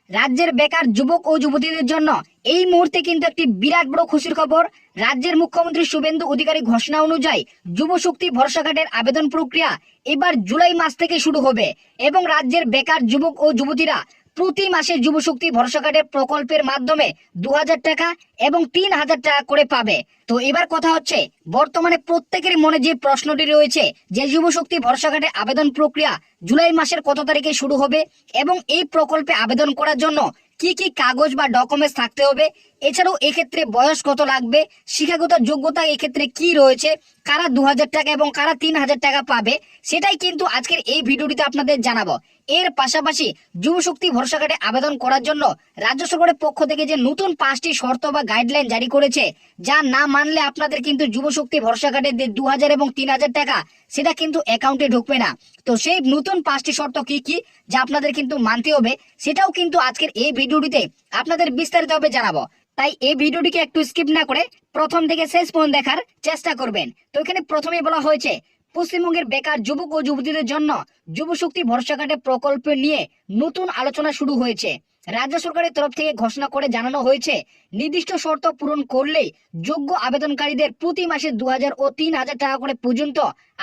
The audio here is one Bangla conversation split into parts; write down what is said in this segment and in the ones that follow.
রাজ্যের বেকার যুবক ও যুবতীদের জন্য এই মুহূর্তে কিন্তু একটি বিরাট বড় খুশির খবর। রাজ্যের মুখ্যমন্ত্রী শুভেন্দু অধিকারী ঘোষণা অনুযায়ী যুব শক্তি ভরসা কার্ডের আবেদন প্রক্রিয়া এবার জুলাই মাস থেকে শুরু হবে এবং রাজ্যের বেকার যুবক ও যুবতীরা প্রতি মাসে যুব শক্তি ভরসা কার্ডের প্রকল্পের মাধ্যমে 2000 টাকা এবং 3000 টাকা করে পাবে। তো এবার কথা হচ্ছে, বর্তমানে প্রত্যেকের মনে যে প্রশ্নটি রয়েছে যে যুব শক্তি ভরসা কার্ডের আবেদন প্রক্রিয়া জুলাই মাসের কত তারিখে শুরু হবে এবং এই প্রকল্পে আবেদন করার জন্য কি কি কাগজ বা ডকুমেন্টস থাকতে হবে, এছাড়াও এক্ষেত্রে বয়স কত লাগবে, শিক্ষাগত যোগ্যতা এক্ষেত্রে কি রয়েছে, কারা 2000 টাকা এবং কারা 3000 টাকা পাবে, সেটাই কিন্তু আজকের এই ভিডিওটিতে আপনাদের জানাবো। এর পাশাপাশি যুব শক্তি ভরসা কার্ডে আবেদন করার জন্য রাজ্য সরকারের পক্ষ থেকে যে নতুন 5টি শর্ত বা গাইডলাইন জারি করেছে, যা না মানলে আপনাদের কিন্তু যুব শক্তি ভরসা কার্ডের যে 2000 এবং 3000 টাকা সেটা কিন্তু অ্যাকাউন্টে ঢুকবে না। তো সেই নতুন 5টি শর্ত কি কি যা আপনাদের কিন্তু মানতে হবে, সেটাও কিন্তু আজকের এই ভিডিওটিতে আপনাদের বিস্তারিতভাবে জানাবো। তাই এই ভিডিওটিকে একটু স্কিপ না করে প্রথম থেকে শেষ পর্যন্ত দেখার চেষ্টা করবেন। তো এখানে প্রথমেই বলা হয়েছে, পশ্চিমবঙ্গের বেকার যুবক ও যুবতীদের জন্য যুব শক্তি ভরসা কার্ডের প্রকল্প নিয়ে নতুন আলোচনা শুরু হয়েছে। রাজ্য সরকারের তরফ থেকে ঘোষণা করে জানানো হয়েছে, নির্দিষ্ট শর্ত পূরণ করলেই যোগ্য আবেদনকারীদের প্রতি মাসে 2000 ও 3000 টাকা করে পর্যন্ত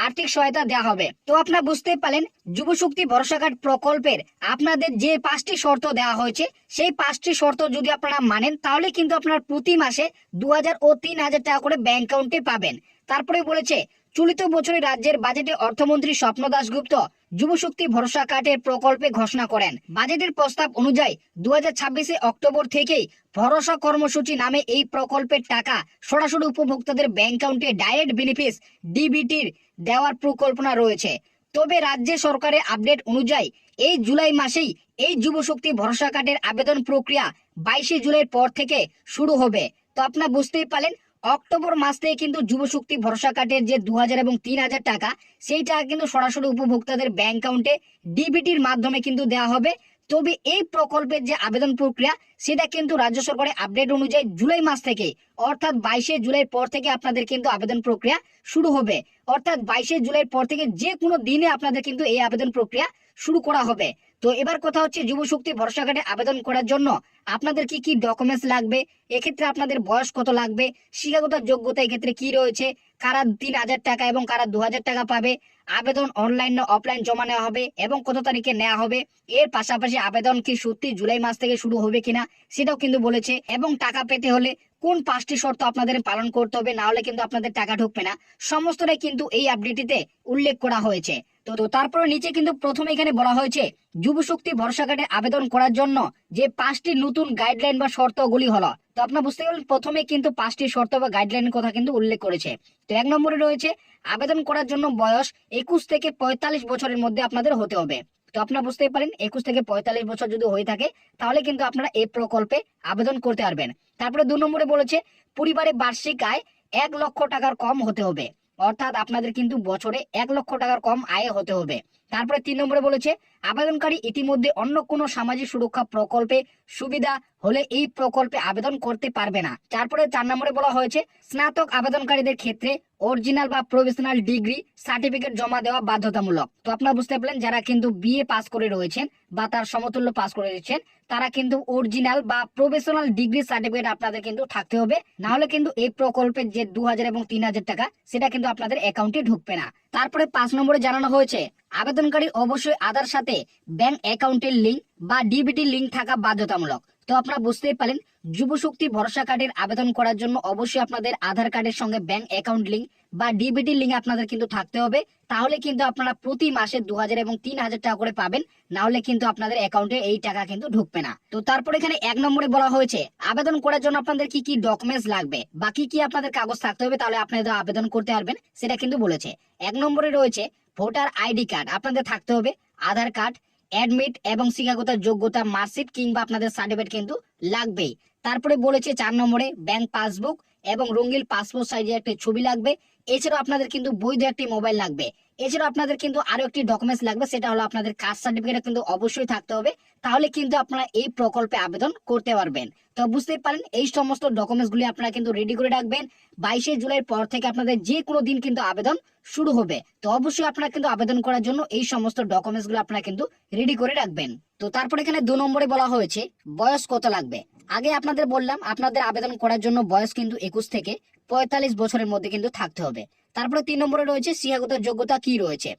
আর্থিক সহায়তা দেওয়া হবে। তো আপনারা বুঝতে পারলেন, যুব শক্তি ভরসা কার্ড প্রকল্পের আপনাদের যে 5টি শর্ত দেওয়া হয়েছে, সেই 5টি শর্ত যদি আপনারা মানেন তাহলে কিন্তু আপনার প্রতি মাসে 2000 ও 3000 টাকা করে ব্যাংক অ্যাকাউন্টে পাবেন। তারপরে বলেছে, চলিত বছরে রাজ্যের বাজেটে অর্থমন্ত্রী স্বপ্ন দাশগুপ্ত যুব শক্তি ভরসা কার্ডের প্রকল্পে ঘোষণা করেন। বাজেটের প্রস্তাব অনুযায়ী 2026 অক্টোবর থেকেই ভরসা কর্মসূচি নামে এই প্রকল্পের টাকা সরাসরি উপভোক্তাদের ব্যাংক অ্যাকাউন্টে ডাইরেক্ট বেনিফিট ডিবিটির দেওয়ার পরিকল্পনা রয়েছে। তবে রাজ্য সরকারের আপডেট অনুযায়ী এই জুলাই মাসেই এই যুব শক্তি ভরসা কার্ডের আবেদন প্রক্রিয়া 22 জুলাইয়ের পর থেকে শুরু হবে। তো আপনারা বুঝতেই পারলেন, অক্টোবর মাস থেকে কিন্তু যুব শক্তি ভরসা কার্ডের যে 2000 এবং 3000 টাকা, সেই টাকা কিন্তু সরাসরি উপভোক্তাদের ব্যাংক অ্যাকাউন্টে ডিবিটির মাধ্যমে কিন্তু দেওয়া হবে। তবে এই প্রকল্পের যে আবেদন প্রক্রিয়া, সেটা কিন্তু রাজ্য সরকারের আপডেট অনুযায়ী জুলাই মাস থেকে, অর্থাৎ 22 জুলাইয়ের পর থেকে আপনাদের কিন্তু আবেদন প্রক্রিয়া শুরু হবে। অর্থাৎ 22 জুলাইয়ের পর থেকে যে কোনো দিনে আপনাদের কিন্তু এই আবেদন প্রক্রিয়া শুরু করা হবে। তো এবার কথা হচ্ছে, যুব শক্তি ভরসা কার্ডে আবেদন করার জন্য আপনাদের কি কি ডকুমেন্টস লাগবে, এক্ষেত্রে আপনাদের বয়স কত লাগবে, শিক্ষাগত যোগ্যতা এক্ষেত্রে কি রয়েছে, কারা 3000 টাকা এবং কারা 2000 টাকা পাবে, আবেদন অনলাইন না অফলাইন জমা নেওয়া হবে এবং কত তারিখে নেওয়া হবে, এর পাশাপাশি আবেদন কি সত্যি জুলাই মাস থেকে শুরু হবে কিনা সেটাও কিন্তু বলেছে, এবং টাকা পেতে হলে কোন 5টি শর্ত আপনাদের পালন করতে হবে, না হলে কিন্তু আপনাদের টাকা ঢুকবে না। সমস্তটাই কিন্তু এই আপডেটটিতে উল্লেখ করা হয়েছে। তো তারপরে নিচে কিন্তু প্রথমে এখানে বলা হয়েছে, যুব শক্তি ভরসা কার্ডে আবেদন করার জন্য যে 5টি নতুন গাইডলাইন বা শর্তগুলি হলো। তো আপনারা বুঝতে পারলেন, প্রথমে কিন্তু 5টি শর্ত বা গাইডলাইনের কথা কিন্তু উল্লেখ করেছে। তো 1 নম্বরে রয়েছে, আবেদন করার জন্য বয়স 21 থেকে 45 বছরের মধ্যে আপনাদের হতে হবে। তো আপনারা বুঝতেই পারেন, 21 থেকে 45 বছর যদি হয়ে থাকে তাহলে কিন্তু আপনারা এই প্রকল্পে আবেদন করতে পারবেন। তারপরে 2 নম্বরে বলেছে, পরিবারে বার্ষিক আয় 1 লক্ষ টাকার কম হতে হবে। অর্থাৎ আপনাদের কিন্তু বছরে 1 লক্ষ টাকার কম আয় হতে হবে। তারপরে 3 নম্বরে বলেছে, আবেদনকারী ইতিমধ্যে অন্য কোনো সামাজিক সুরক্ষা প্রকল্পে সুবিধা হলে এই প্রকল্পে আবেদন করতে পারবে না। তারপরে 4 নম্বরে বলা হয়েছে, স্নাতক আবেদনকারীদের ক্ষেত্রে অরিজিনাল বা প্রফেশনাল ডিগ্রি সার্টিফিকেট জমা দেওয়া বাধ্যতামূলক। তো আপনারা বুঝতে পারলেন, যারা কিন্তু বিএ পাস করে রয়েছেন বা তার সমতুল্য পাস করে রয়েছেন, তারা কিন্তু অরিজিনাল বা প্রফেশনাল ডিগ্রি সার্টিফিকেট আপনাদের কিন্তু থাকতে হবে, না হলে কিন্তু এই প্রকল্পের যে 2000 এবং 3000 টাকা সেটা কিন্তু আপনাদের অ্যাকাউন্টে ঢুকবে না। তারপরে 5 নম্বরে জানানো হয়েছে, আবেদনকারী অবশ্যই আধার সাথে ব্যাংক অ্যাকাউন্টের লিঙ্ক বা ডিবিটি লিঙ্ক থাকা বাধ্যতামূলক। তো আপনারা বুঝতেই পারেন, যুব শক্তি ভরসা কার্ডের আবেদন করার জন্য অবশ্যই আপনাদের আধার কার্ডের সঙ্গে ব্যাংক অ্যাকাউন্ট লিঙ্ক বা ডিবিটি লিঙ্ক আপনাদের কিন্তু থাকতে হবে। তাহলে কিন্তু আপনারা প্রতি মাসে 2000 এবং 3000 টাকা করে পাবেন, না হলে কিন্তু আপনাদের অ্যাকাউন্টে এই টাকা কিন্তু ঢুকবে না। তো তারপর এখানে 1 নম্বরে বলা হয়েছে, আবেদন করার জন্য আপনাদের কি কি ডকুমেন্টস লাগবে বা কি কি আপনাদের কাগজ থাকতে হবে, তাহলে আপনাদের আবেদন করতে পারবেন সেটা কিন্তু বলেছে। 1 নম্বরে রয়েছে, ভোটার আইডি কার্ড আপনাদের থাকতে হবে, আধার কার্ড, অ্যাডমিট এবং শিক্ষাগত যোগ্যতা মার্কশিট কিংবা আপনাদের সার্টিফিকেট কিন্তু লাগবেই। তারপরে বলেছে 4 নম্বরে, ব্যাংক পাসবুক এবং রঙিন পাসপোর্ট সাইজের একটা ছবি লাগবে। এছাড়াও আপনাদের কিন্তু বৈধ একটি মোবাইল লাগবে। এছাড়া আপনাদের কিন্তু আরো একটি ডকুমেন্টস লাগবে, সেটা হলো আপনাদের কাস্ট সার্টিফিকেট কিন্তু অবশ্যই থাকতে হবে, তাহলে কিন্তু আপনারা এই প্রকল্পে আবেদন করতে পারবেন। তো বুঝতেই পারেন এই সমস্ত ডকুমেন্টস গুলি আপনারা কিন্তু রেডি করে রাখবেন। 22শে জুলাইয়ের পর থেকে আপনাদের যে কোনো দিন কিন্তু আবেদন শুরু হবে। তো অবশ্যই আপনারা কিন্তু আবেদন করার জন্য এই সমস্ত ডকুমেন্টস গুলো আপনারা কিন্তু রেডি করে রাখবেন। তো তারপর এখানে 2 নম্বরে বলা হয়েছে বয়স কত লাগবে। আগে আপনাদের বললাম আপনাদের আবেদন করার জন্য বয়স কিন্তু 21 থেকে 45 বছরের মধ্যে কিন্তু থাকতে হবে। তারপরে 3 নম্বরে রয়েছে শিক্ষাগত যোগ্যতা কি রয়েছে।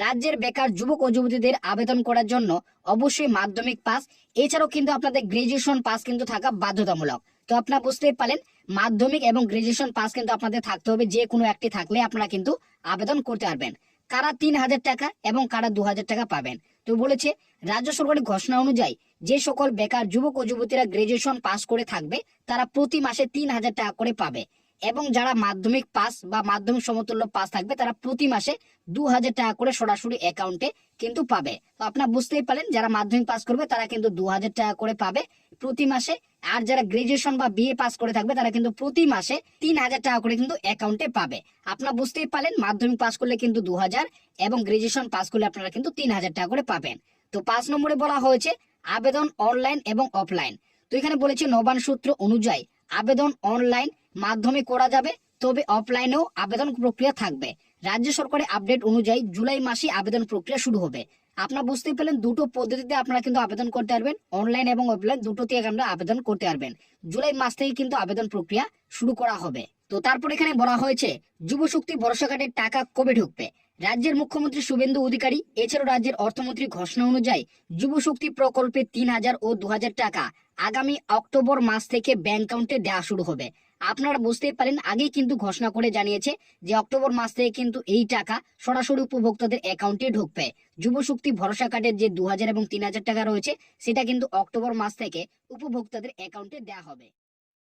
রাজ্যের বেকার যুবক ও যুবতীদের আবেদন করার জন্য অবশ্যই মাধ্যমিক পাস, এছাড়াও কিন্তু আপনাদের গ্রাজুয়েশন পাস কিন্তু থাকা বাধ্যতামূলক। তো আপনারা বুঝতেই পারেন মাধ্যমিক এবং গ্রাজুয়েশন পাস কিন্তু আপনাদের থাকতে হবে, যে কোনো একটি থাকলে আপনারা কিন্তু আবেদন করতে পারবেন। কারা 3000 টাকা এবং কারা 2000 টাকা পাবেন। তো বলেছে রাজ্য সরকারের ঘোষণা অনুযায়ী যে সকল বেকার যুবক ও যুবতীরা গ্রাজুয়েশন পাস করে থাকবে তারা প্রতি মাসে 3000 টাকা করে পাবে, এবং যারা মাধ্যমিক পাস বা মাধ্যমিক সমতুল্য পাস থাকবে তারা প্রতি মাসে 2000 টাকা করে সরাসরি অ্যাকাউন্টে কিন্তু পাবে। তো আপনারা বুঝতেই পারেন যারা মাধ্যমিক পাস করবে তারা কিন্তু 2000 টাকা করে পাবে প্রতি মাসে, আর যারা গ্রাজুয়েশন বা বিএ পাস করে থাকবে তারা কিন্তু প্রতি মাসে 3000 টাকা করে কিন্তু অ্যাকাউন্টে পাবে। আপনারা বুঝতেই পারেন মাধ্যমিক পাস করলে কিন্তু 2000 এবং গ্রাজুয়েশন পাস করলে আপনারা কিন্তু 3000 টাকা করে পাবেন। তো 5 নম্বরে বলা হয়েছে আবেদন অনলাইন এবং অফলাইন। তো এখানে বলেছে নবান্ন সূত্র অনুযায়ী আবেদন অনলাইন মাধ্যমে করা যাবে, তবে অফলাইনেও আবেদন প্রক্রিয়া থাকবে। রাজ্য সরকারের আপডেট অনুযায়ী জুলাই মাসে আবেদন প্রক্রিয়া শুরু হবে। আপনারা বুঝতেই পেলেন দুটো পদ্ধতিতে আপনারা কিন্তু আবেদন করতে পারবেন, অনলাইন এবং অফলাইন দুটোতে আপনারা আবেদন করতে পারবেন। জুলাই মাস থেকে কিন্তু আবেদন প্রক্রিয়া শুরু করা হবে। তো তারপর এখানে বলা হয়েছে যুব শক্তি ভরসা কার্ডের টাকা কবে ঢুকবে। রাজ্যের মুখ্যমন্ত্রী শুভেন্দু অধিকারী এছাড়াও রাজ্যের অর্থমন্ত্রী ঘোষণা অনুযায়ী যুব শক্তি প্রকল্পে 3000 ও 2000 টাকা আগামী অক্টোবর মাস থেকে ব্যাংক অ্যাকাউন্টে দেওয়া শুরু হবে। আপনারা বুঝতেই পারেন আগেই কিন্তু ঘোষণা করে জানিয়েছে যে অক্টোবর মাস থেকে কিন্তু এই টাকা সরাসরি উপভোক্তাদের অ্যাকাউন্টে ঢুকবে। যুব শক্তি ভরসা কার্ডের যে 2000 এবং 3000 টাকা রয়েছে সেটা কিন্তু অক্টোবর মাস থেকে উপভোক্তাদের অ্যাকাউন্টে দেওয়া হবে।